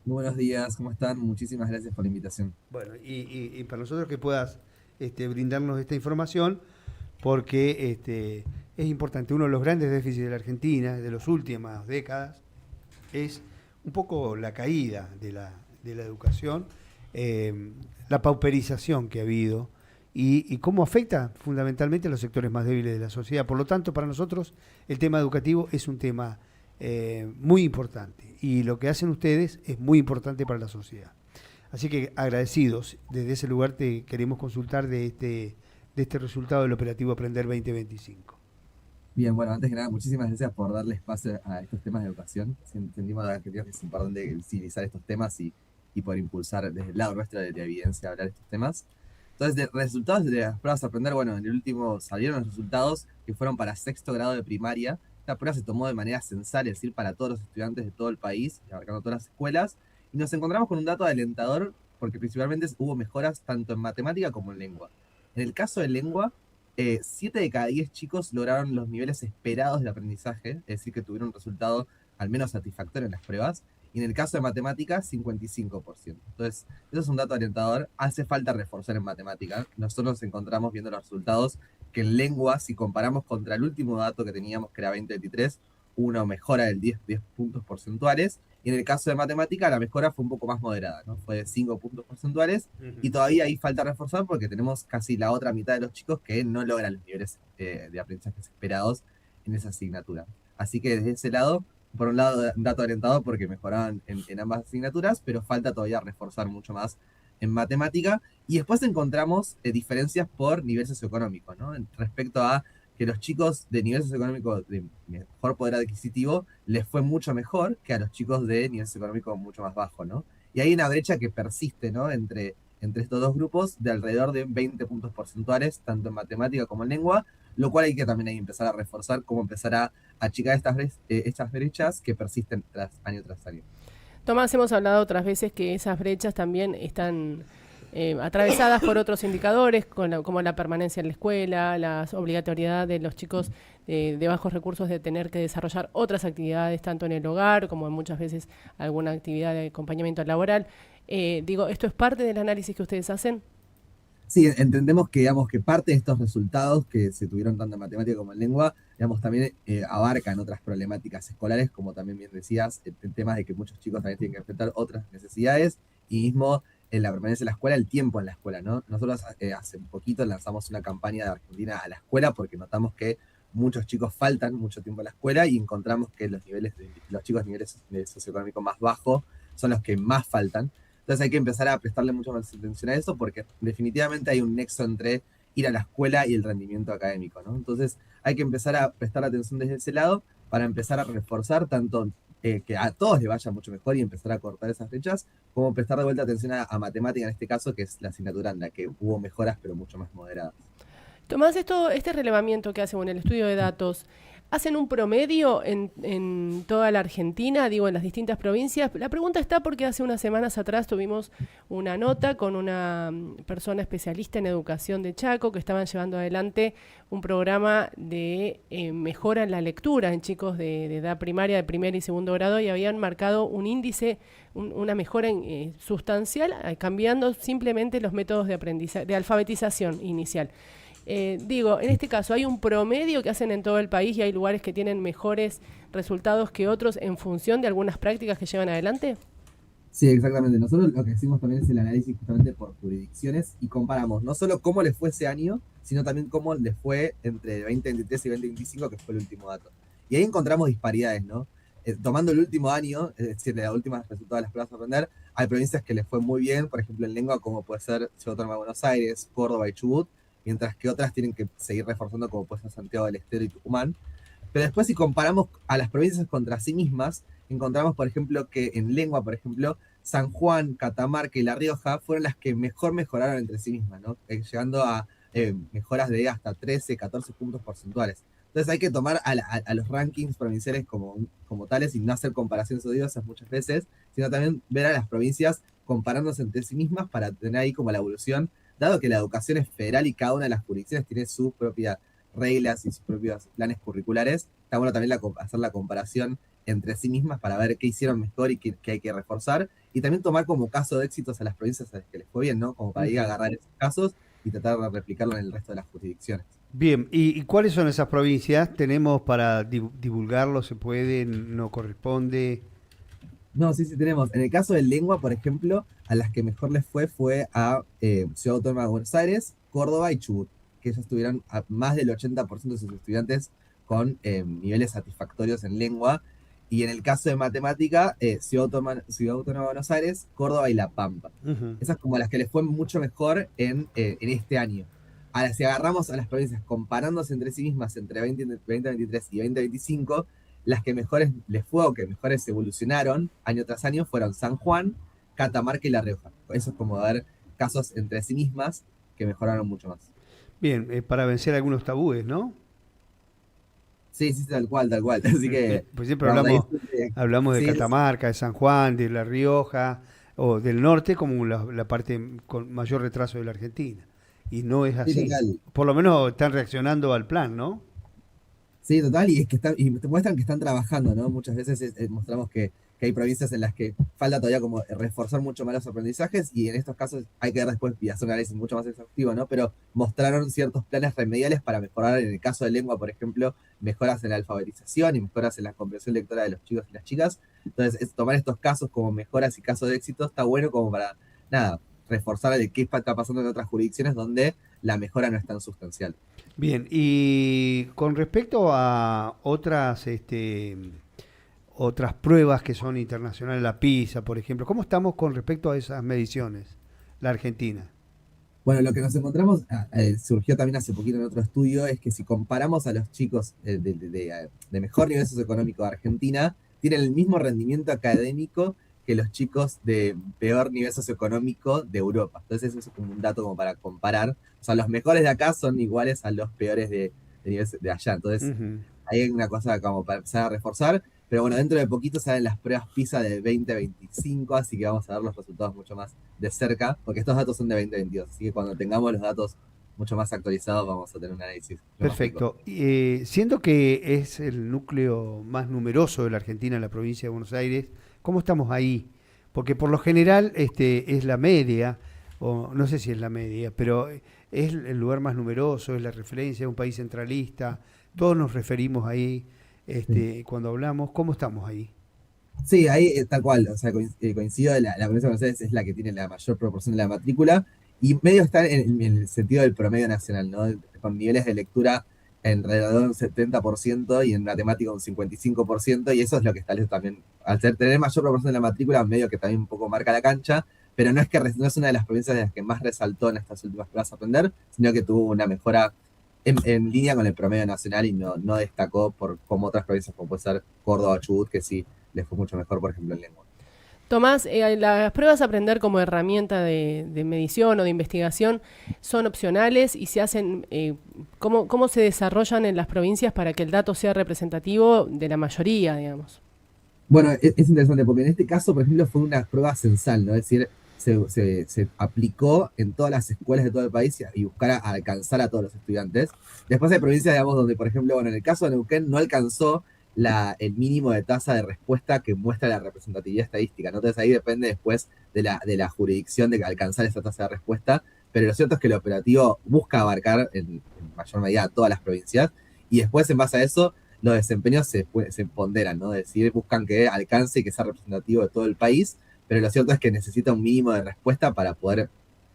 Muy buenos días, ¿cómo están? Muchísimas gracias por la invitación. Bueno, y para nosotros que puedas brindarnos esta información, porque es importante. Uno de los grandes déficits de la Argentina de las últimas décadas es un poco la caída de la educación, eh, la pauperización que ha habido y cómo afecta fundamentalmente a los sectores más débiles de la sociedad. Por lo tanto, para nosotros el tema educativo es un tema muy importante y lo que hacen ustedes es muy importante para la sociedad. Así que agradecidos, desde ese lugar te queremos consultar de este resultado del operativo Aprender 2025. Bien, bueno, antes que nada, muchísimas gracias por darle espacio a estos temas de educación. Sentimos que creo que es importante visibilizar estos temas y por impulsar desde el lado nuestro de evidencia hablar de estos temas. Entonces, de resultados de las pruebas a aprender, bueno, en el último salieron los resultados que fueron para sexto grado de primaria. Esta prueba se tomó de manera censal, es decir, para todos los estudiantes de todo el país, abarcando todas las escuelas, y nos encontramos con un dato alentador porque principalmente hubo mejoras tanto en matemática como en lengua. En el caso de lengua, 7 de cada 10 chicos lograron los niveles esperados de aprendizaje, es decir, que tuvieron un resultado al menos satisfactorio en las pruebas, y en el caso de matemáticas, 55%. Entonces, eso es un dato alentador. Hace falta reforzar en matemática. Nosotros nos encontramos viendo los resultados que en lengua, si comparamos contra el último dato que teníamos, que era 2023, hubo una mejora del 10 puntos porcentuales. Y en el caso de matemática, la mejora fue un poco más moderada, ¿no? Fue de 5 puntos porcentuales. Y Ujú. todavía ahí falta reforzar porque tenemos casi la otra mitad de los chicos que no logran los niveles de aprendizaje esperados en esa asignatura. Así que desde ese lado, por un lado, un dato alentador porque mejoraban en ambas asignaturas, pero falta todavía reforzar mucho más en matemática. Y después encontramos diferencias por nivel socioeconómico, ¿no? Respecto a que los chicos de nivel socioeconómico de mejor poder adquisitivo les fue mucho mejor que a los chicos de nivel socioeconómico mucho más bajo, ¿no? Y hay una brecha que persiste, ¿no? Entre estos dos grupos de alrededor de 20 puntos porcentuales, tanto en matemática como en lengua, lo cual hay que también ahí empezar a reforzar, cómo empezar a achicar estas brechas que persisten año tras año. Tomás, hemos hablado otras veces que esas brechas también están atravesadas por otros indicadores, como la permanencia en la escuela, la obligatoriedad de los chicos de bajos recursos de tener que desarrollar otras actividades, tanto en el hogar como muchas veces alguna actividad de acompañamiento laboral. Digo, ¿esto es parte del análisis que ustedes hacen? Sí, entendemos que, digamos, que parte de estos resultados que se tuvieron tanto en matemática como en lengua, digamos, también abarcan otras problemáticas escolares, como también bien decías, en temas de que muchos chicos también tienen que enfrentar otras necesidades, y mismo en la permanencia en la escuela, el tiempo en la escuela, ¿no? Nosotros hace un poquito lanzamos una campaña de Argentina a la escuela porque notamos que muchos chicos faltan mucho tiempo en la escuela y encontramos que los chicos de niveles socioeconómicos más bajos son los que más faltan. Entonces hay que empezar a prestarle mucho más atención a eso porque definitivamente hay un nexo entre ir a la escuela y el rendimiento académico, ¿no? Entonces hay que empezar a prestar atención desde ese lado para empezar a reforzar tanto que a todos les vaya mucho mejor y empezar a cortar esas fechas, como prestar de vuelta atención a matemática en este caso, que es la asignatura en la que hubo mejoras pero mucho más moderadas. Tomás, este relevamiento que hacen en el estudio de datos, ¿hacen un promedio en toda la Argentina, digo, en las distintas provincias? La pregunta está porque hace unas semanas atrás tuvimos una nota con una persona especialista en educación de Chaco que estaban llevando adelante un programa de mejora en la lectura en chicos de edad primaria, de primer y segundo grado, y habían marcado un índice, una mejora sustancial, cambiando simplemente los métodos de aprendizaje, de alfabetización inicial. Digo, en este caso, ¿hay un promedio que hacen en todo el país y hay lugares que tienen mejores resultados que otros en función de algunas prácticas que llevan adelante? Sí, exactamente. Nosotros lo que hacemos también es el análisis justamente por jurisdicciones y comparamos no solo cómo les fue ese año, sino también cómo les fue entre 2023 y 2025, que fue el último dato. Y ahí encontramos disparidades, ¿no? Tomando el último año, es decir, de los últimos resultados de las pruebas a aprender, hay provincias que les fue muy bien, por ejemplo, en lengua, como puede ser Ciudad Autónoma de Buenos Aires, Córdoba y Chubut, mientras que otras tienen que seguir reforzando, como puede ser Santiago del Estero y Tucumán. Pero después, si comparamos a las provincias contra sí mismas, encontramos, por ejemplo, que en lengua, por ejemplo, San Juan, Catamarca y La Rioja fueron las que mejor mejoraron entre sí mismas, ¿no? Llegando a mejoras de hasta 13, 14 puntos porcentuales. Entonces hay que tomar a los rankings provinciales como tales y no hacer comparaciones odiosas muchas veces, sino también ver a las provincias comparándose entre sí mismas para tener ahí como la evolución, dado que la educación es federal y cada una de las jurisdicciones tiene su propia reglas y sus propios planes curriculares. Está bueno también hacer la comparación entre sí mismas para ver qué hicieron mejor y qué hay que reforzar, y también tomar como caso de éxitos a las provincias a las que les fue bien, ¿no? Como para ir a agarrar esos casos y tratar de replicarlo en el resto de las jurisdicciones. Bien, ¿y cuáles son esas provincias? ¿Tenemos para divulgarlo? ¿Se puede? ¿No corresponde? No, sí, sí tenemos. En el caso de lengua, por ejemplo, a las que mejor les fue a Ciudad Autónoma de Buenos Aires, Córdoba y Chubut, que ellos tuvieron a más del 80% de sus estudiantes con niveles satisfactorios en lengua. Y en el caso de matemática, Ciudad Autónoma de Buenos Aires, Córdoba y La Pampa. Ujú. Esas como las que les fue mucho mejor en este año. Ahora, si agarramos a las provincias comparándose entre sí mismas entre 2023 y 2025, las que mejores les fue o que mejores evolucionaron año tras año fueron San Juan, Catamarca y La Rioja. Eso es como ver casos entre sí mismas que mejoraron mucho más. Bien, para vencer algunos tabúes, ¿no? Sí, sí, tal cual, tal cual. Así que, Pues siempre digamos, ahí hablamos de sí, Catamarca, de San Juan, de La Rioja o del norte como la parte con mayor retraso de la Argentina. Y no es sí, así. total. Por lo menos están reaccionando al plan, ¿no? Sí, total, y es que y te muestran que están trabajando, ¿no? Muchas veces mostramos que hay provincias en las que falta todavía como reforzar mucho más los aprendizajes, y en estos casos hay que ver después y hacer un análisis mucho más exhaustivo, ¿no? Pero mostraron ciertos planes remediales para mejorar, en el caso de lengua, por ejemplo, mejoras en la alfabetización y mejoras en la comprensión lectora de los chicos y las chicas. Entonces, tomar estos casos como mejoras y casos de éxito está bueno como para, nada, reforzar de qué está pasando en otras jurisdicciones donde la mejora no es tan sustancial. Bien, y con respecto a otras pruebas que son internacionales, la PISA, por ejemplo, ¿cómo estamos con respecto a esas mediciones, la Argentina? Bueno, lo que nos encontramos, surgió también hace poquito en otro estudio, es que si comparamos a los chicos de mejor nivel socioeconómico de Argentina, tienen el mismo rendimiento académico que los chicos de peor nivel socioeconómico de Europa. Entonces eso es como un dato como para comparar. O sea, los mejores de acá son iguales a los peores de nivel de allá. Entonces Ujú. ahí hay una cosa como para empezar a reforzar. Pero bueno, dentro de poquito salen las pruebas PISA de 2025, así que vamos a ver los resultados mucho más de cerca, porque estos datos son de 2022, así que cuando tengamos los datos mucho más actualizados vamos a tener un análisis mucho más rico. Perfecto. Siendo que es el núcleo más numeroso de la Argentina, la provincia de Buenos Aires, ¿cómo estamos ahí? Porque por lo general es la media, o no sé si es la media, pero es el lugar más numeroso, es la referencia, es un país centralista, todos nos referimos ahí cuando hablamos. ¿Cómo estamos ahí? Sí, ahí tal cual, o sea, coincido, la provincia de Buenos Aires es la que tiene la mayor proporción de la matrícula, y medio está en el sentido del promedio nacional, ¿no? Con niveles de lectura alrededor de un 70% y en matemática un 55%, y eso es lo que establece también, al tener mayor proporción de la matrícula, medio que también un poco marca la cancha, pero no es que no es una de las provincias de las que más resaltó en estas últimas pruebas a aprender, sino que tuvo una mejora en línea con el promedio nacional y no destacó como otras provincias como puede ser Córdoba o Chubut, que sí les fue mucho mejor, por ejemplo, en lengua. Tomás, las pruebas a aprender como herramienta de medición o de investigación son opcionales y se hacen, ¿cómo se desarrollan en las provincias para que el dato sea representativo de la mayoría, digamos? Bueno, es interesante porque en este caso, por ejemplo, fue una prueba censal, ¿no? Es decir, se aplicó en todas las escuelas de todo el país y buscar alcanzar a todos los estudiantes. Después hay provincias, digamos, donde, por ejemplo, bueno, en el caso de Neuquén no alcanzó el mínimo de tasa de respuesta que muestra la representatividad estadística, ¿no? Entonces ahí depende después de la jurisdicción de alcanzar esa tasa de respuesta, pero lo cierto es que el operativo busca abarcar en mayor medida a todas las provincias, y después en base a eso los desempeños se ponderan, ¿no? Es decir, buscan que alcance y que sea representativo de todo el país, pero lo cierto es que necesita un mínimo de respuesta para poder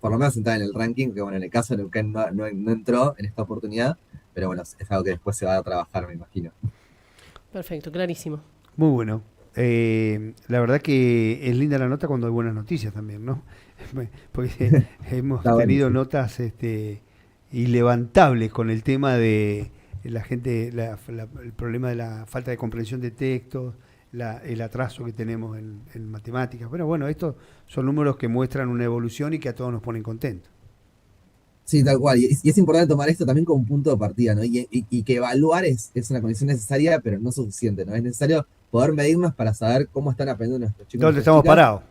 por lo menos entrar en el ranking, que bueno, en el caso de Neuquén no entró en esta oportunidad, pero bueno, es algo que después se va a trabajar, me imagino. Perfecto, clarísimo. Muy bueno. La verdad que es linda la nota cuando hay buenas noticias también, ¿no? Porque hemos Está bueno, tenido sí. notas ilevantables con el tema de la gente, el problema de la falta de comprensión de textos, el atraso que tenemos en matemáticas. Pero bueno, estos son números que muestran una evolución y que a todos nos ponen contentos. Sí, tal cual. Y es importante tomar esto también como un punto de partida, ¿no? Y que evaluar es una condición necesaria, pero no suficiente, ¿no? Es necesario poder medirnos para saber cómo están aprendiendo nuestros chicos y ¿Dónde nuestras estamos chicas. parados?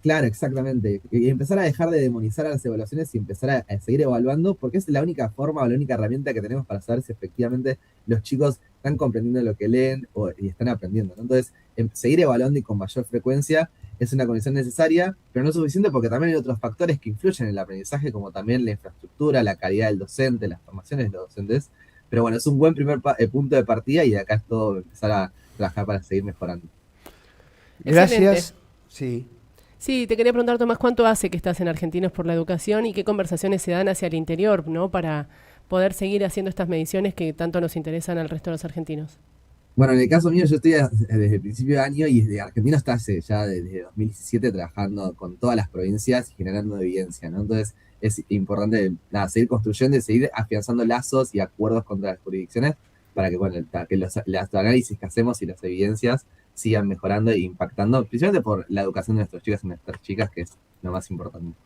Claro, exactamente. Y empezar a dejar de demonizar a las evaluaciones y empezar a seguir evaluando, porque es la única forma o la única herramienta que tenemos para saber si efectivamente los chicos están comprendiendo lo que leen y están aprendiendo, ¿no? Entonces, seguir evaluando y con mayor frecuencia es una condición necesaria, pero no suficiente porque también hay otros factores que influyen en el aprendizaje, como también la infraestructura, la calidad del docente, las formaciones de los docentes. Pero bueno, es un buen primer punto de partida y de acá es todo empezar a trabajar para seguir mejorando. Gracias. Sí. Sí, te quería preguntar, Tomás, ¿cuánto hace que estás en Argentinos por la Educación y qué conversaciones se dan hacia el interior, ¿no? Para poder seguir haciendo estas mediciones que tanto nos interesan al resto de los argentinos. Bueno, en el caso mío, yo estoy desde el principio de año y desde Argentina está ya desde 2017 trabajando con todas las provincias y generando evidencia, ¿no? Entonces es importante seguir construyendo y seguir afianzando lazos y acuerdos contra las jurisdicciones para que, bueno, que los análisis que hacemos y las evidencias sigan mejorando e impactando, principalmente por la educación de nuestros chicos y nuestras chicas, que es lo más importante.